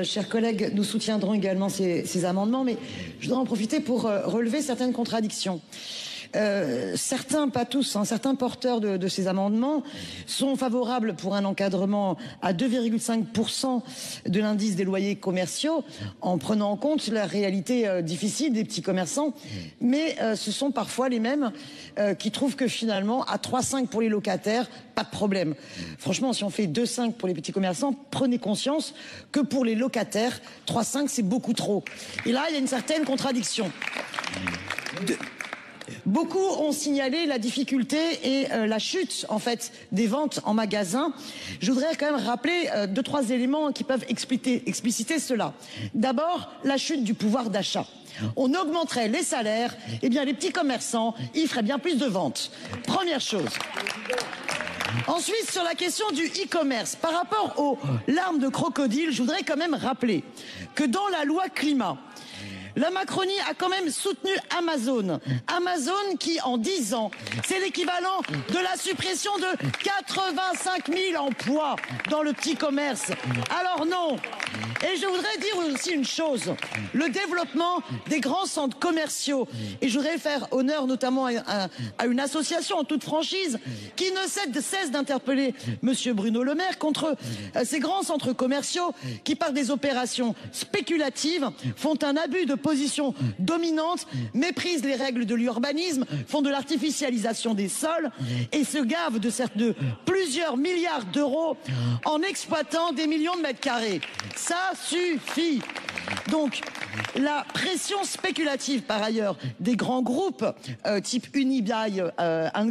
Chers collègues, nous soutiendrons également ces amendements, mais je voudrais en profiter pour relever certaines contradictions. Certains, pas tous, certains porteurs de ces amendements sont favorables pour un encadrement à 2,5% de l'indice des loyers commerciaux en prenant en compte la réalité difficile des petits commerçants. Mais ce sont parfois les mêmes qui trouvent que finalement à 3,5 pour les locataires, pas de problème. Franchement, si on fait 2,5 pour les petits commerçants, prenez conscience que pour les locataires, 3,5 c'est beaucoup trop. Et là, il y a une certaine contradiction. Beaucoup ont signalé la difficulté et la chute en fait des ventes en magasin. Je voudrais quand même rappeler 2-3 éléments qui peuvent expliciter cela. D'abord, la chute du pouvoir d'achat. On augmenterait les salaires, eh bien les petits commerçants, ils feraient bien plus de ventes. Première chose. Ensuite, sur la question du e-commerce, par rapport aux larmes de crocodile, je voudrais quand même rappeler que dans la loi climat, la Macronie a quand même soutenu Amazon. Amazon qui, en 10 ans, c'est l'équivalent de la suppression de 85 000 emplois dans le petit commerce. Alors non. Et je voudrais dire aussi une chose. Le développement des grands centres commerciaux. Et je voudrais faire honneur notamment à une association en toute franchise qui ne cesse d'interpeller Monsieur Bruno Le Maire contre ces grands centres commerciaux qui, par des opérations spéculatives, font un abus de position dominante, méprisent les règles de l'urbanisme, font de l'artificialisation des sols et se gavent de plusieurs milliards d'euros en exploitant des millions de mètres carrés. Ça suffit. Donc, la pression spéculative, par ailleurs, des grands groupes type Unibail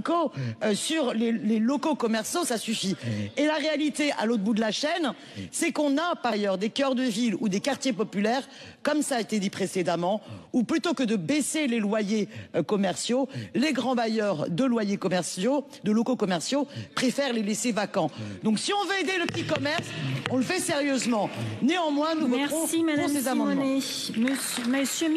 Co sur les locaux commerciaux, ça suffit. Et la réalité, à l'autre bout de la chaîne, c'est qu'on a, par ailleurs, des cœurs de ville ou des quartiers populaires, comme ça a été dit précédemment, où plutôt que de baisser les loyers commerciaux, les grands bailleurs de loyers commerciaux, de locaux commerciaux, préfèrent les laisser vacants. Donc, si on veut aider le petit commerce, on le fait sérieusement. Néanmoins, nous voterons pour ces amendements. Monsieur